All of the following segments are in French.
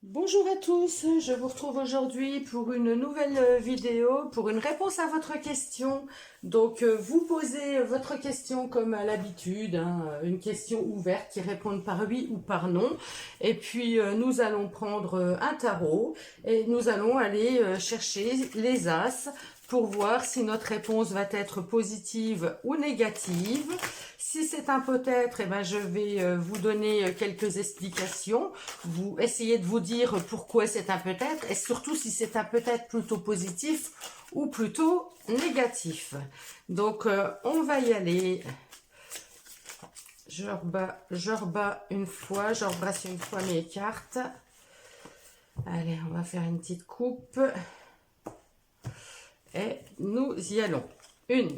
Bonjour à tous, je vous retrouve aujourd'hui pour une nouvelle vidéo, pour une réponse à votre question. Donc vous posez votre question comme à l'habitude, hein, une question ouverte qui répond par oui ou par non. Et puis nous allons prendre un tarot et nous allons aller chercher les as pour voir si notre réponse va être positive ou négative. Si c'est un peut-être, eh ben, je vais vous donner quelques explications. Vous essayez de vous dire pourquoi c'est un peut-être et surtout si c'est un peut-être plutôt positif ou plutôt négatif. Donc, on va y aller. Je rebats une fois, je rebrasse une fois mes cartes. Allez, on va faire une petite coupe. Et nous y allons. 1,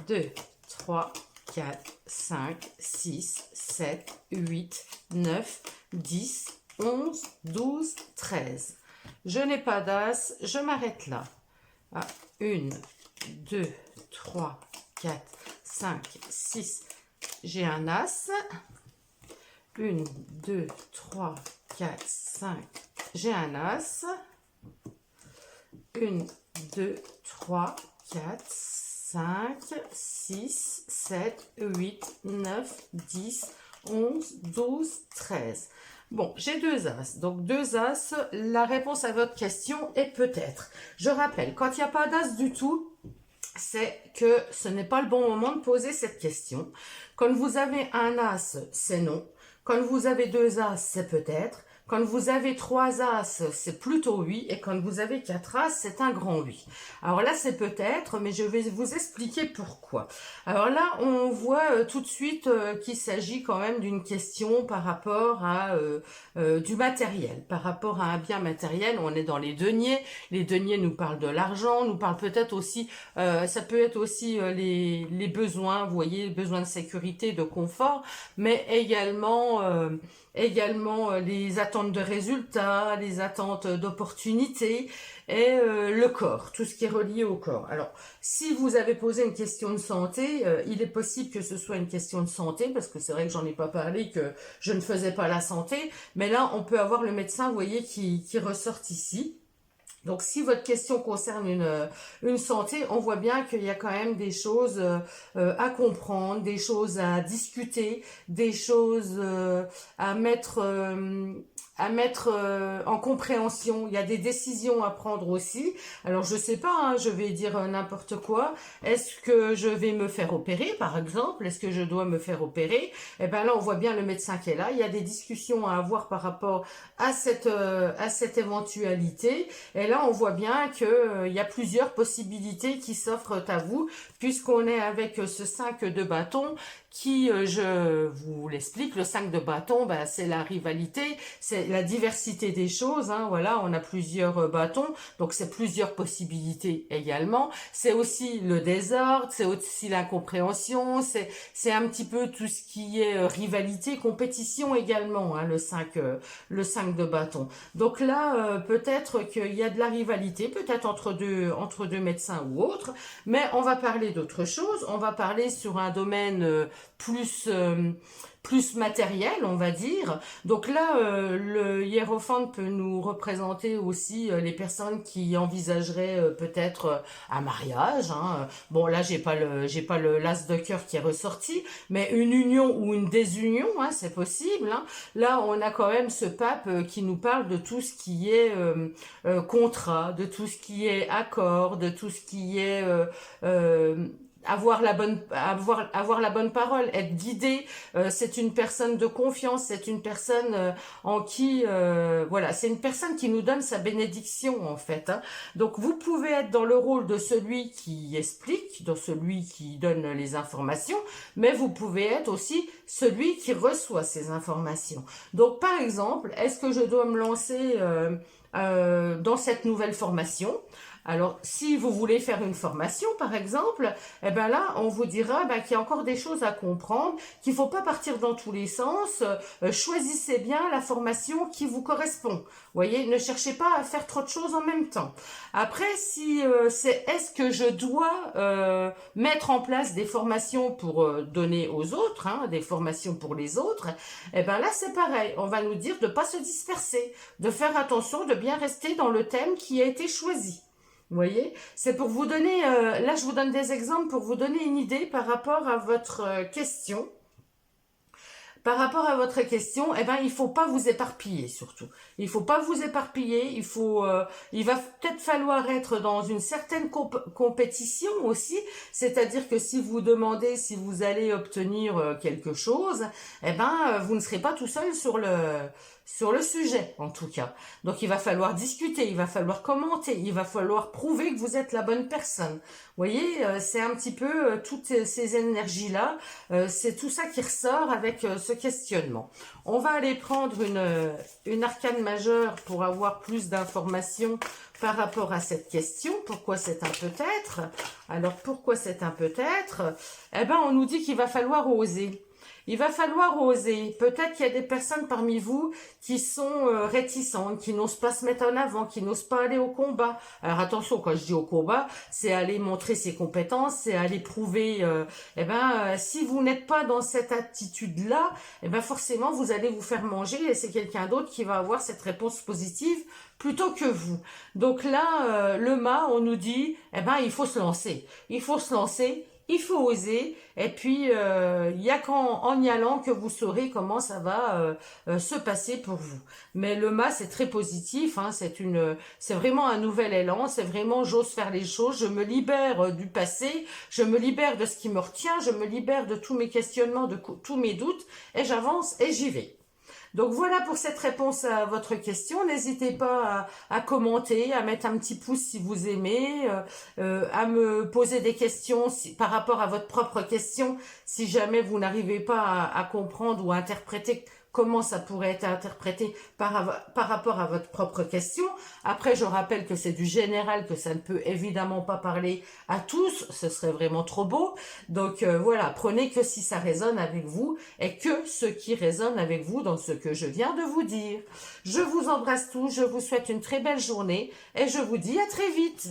2, 3, 4, 5, 6, 7, 8, 9, 10, 11, 12, 13. Je n'ai pas d'as, je m'arrête là. 1, 2, 3, 4, 5, 6. J'ai un as. 1, 2, 3, 4, 5. J'ai un as. 1, 2, 3, 4, 5, 6, 7, 8, 9, 10, 11, 12, 13. Bon, j'ai deux as. Donc, deux as, la réponse à votre question est peut-être. Je rappelle, quand il n'y a pas d'as du tout, c'est que ce n'est pas le bon moment de poser cette question. Quand vous avez un as, c'est non. Quand vous avez deux as, c'est peut-être. Quand vous avez trois as, c'est plutôt oui. Et quand vous avez quatre as, c'est un grand oui. Alors là, c'est peut-être, mais je vais vous expliquer pourquoi. Alors là, on voit tout de suite qu'il s'agit quand même d'une question par rapport à du matériel. Par rapport à un bien matériel, on est dans les deniers. Les deniers nous parlent de l'argent, nous parlent peut-être aussi, ça peut être aussi les besoins, vous voyez, les besoins de sécurité, de confort, mais également les attentes de résultats, les attentes d'opportunités et le corps, tout ce qui est relié au corps. Alors, si vous avez posé une question de santé, il est possible que ce soit une question de santé, parce que c'est vrai que j'en ai pas parlé, que je ne faisais pas la santé, mais là, on peut avoir le médecin, vous voyez, qui ressort ici. Donc, si votre question concerne une santé, on voit bien qu'il y a quand même des choses à comprendre, des choses à discuter, des choses à mettre en compréhension. Il y a des décisions à prendre aussi. Alors, je sais pas, hein, je vais dire n'importe quoi. Est-ce que je vais me faire opérer, par exemple? Est-ce que je dois me faire opérer? Eh ben là, on voit bien le médecin qui est là. Il y a des discussions à avoir par rapport à cette éventualité. Et là, on voit bien qu'il y a plusieurs possibilités qui s'offrent à vous, puisqu'on est avec ce 5 de bâton qui, je vous l'explique, le 5 de bâton, ben, c'est la rivalité, c'est la diversité des choses, hein, voilà, on a plusieurs bâtons, donc c'est plusieurs possibilités également. C'est aussi le désordre, c'est aussi l'incompréhension, c'est un petit peu tout ce qui est rivalité, compétition également, hein, le 5 de bâton. Donc là, peut-être qu'il y a de la rivalité, peut-être entre deux médecins ou autres, mais on va parler d'autre chose, on va parler sur un domaine plus matériel, on va dire. Donc là, le hiérophant peut nous représenter aussi les personnes qui envisageraient peut-être un mariage, hein. Bon, là, j'ai pas le l'as de cœur qui est ressorti, mais une union ou une désunion, hein, c'est possible, hein. Là, on a quand même ce pape qui nous parle de tout ce qui est contrat, de tout ce qui est accord, de tout ce qui est avoir la bonne parole, être guidé, c'est une personne de confiance, c'est une personne en qui voilà, c'est une personne qui nous donne sa bénédiction en fait, hein. Donc vous pouvez être dans le rôle de celui qui explique, de celui qui donne les informations, mais vous pouvez être aussi celui qui reçoit ces informations. Donc par exemple, est-ce que je dois me lancer dans cette nouvelle formation? Alors, si vous voulez faire une formation, par exemple, eh ben là, on vous dira qu'il y a encore des choses à comprendre, qu'il faut pas partir dans tous les sens. Choisissez bien la formation qui vous correspond. Voyez, ne cherchez pas à faire trop de choses en même temps. Après, si c'est est-ce que je dois mettre en place des formations pour donner aux autres, hein, des formations pour les autres, eh ben là c'est pareil. On va nous dire de pas se disperser, de faire attention, de bien rester dans le thème qui a été choisi. Vous voyez, c'est pour vous donner, là je vous donne des exemples pour vous donner une idée par rapport à votre question. Par rapport à votre question, eh ben, il faut pas vous éparpiller surtout. Il faut pas vous éparpiller. Il va peut-être falloir être dans une certaine compétition aussi. C'est-à-dire que si vous demandez si vous allez obtenir quelque chose, eh ben, vous ne serez pas tout seul sur le sujet, en tout cas. Donc, il va falloir discuter, il va falloir commenter, il va falloir prouver que vous êtes la bonne personne. Vous voyez, c'est un petit peu toutes ces énergies-là, c'est tout ça qui ressort avec ce questionnement. On va aller prendre une arcane majeure pour avoir plus d'informations par rapport à cette question. Pourquoi c'est un peut-être? Alors, pourquoi c'est un peut-être? Eh ben, on nous dit qu'il va falloir oser. Il va falloir oser. Peut-être qu'il y a des personnes parmi vous qui sont réticentes, qui n'osent pas se mettre en avant, qui n'osent pas aller au combat. Alors attention, quand je dis au combat, c'est aller montrer ses compétences, c'est aller prouver. Si vous n'êtes pas dans cette attitude-là, forcément vous allez vous faire manger et c'est quelqu'un d'autre qui va avoir cette réponse positive plutôt que vous. Donc là, le mât, on nous dit, il faut se lancer. Il faut se lancer. Il faut oser, et puis il n'y a qu'en y allant que vous saurez comment ça va se passer pour vous. Mais le mât, c'est très positif, hein, c'est vraiment un nouvel élan, c'est vraiment j'ose faire les choses, je me libère du passé, je me libère de ce qui me retient, je me libère de tous mes questionnements, de tous mes doutes, et j'avance et j'y vais. Donc voilà pour cette réponse à votre question. N'hésitez pas à commenter, à mettre un petit pouce si vous aimez, à me poser des questions par rapport à votre propre question, si jamais vous n'arrivez pas à comprendre ou à interpréter comment ça pourrait être interprété par rapport à votre propre question. Après, je rappelle que c'est du général, que ça ne peut évidemment pas parler à tous, ce serait vraiment trop beau. Donc voilà, prenez que si ça résonne avec vous et que ce qui résonne avec vous dans ce que je viens de vous dire. Je vous embrasse tous, je vous souhaite une très belle journée et je vous dis à très vite.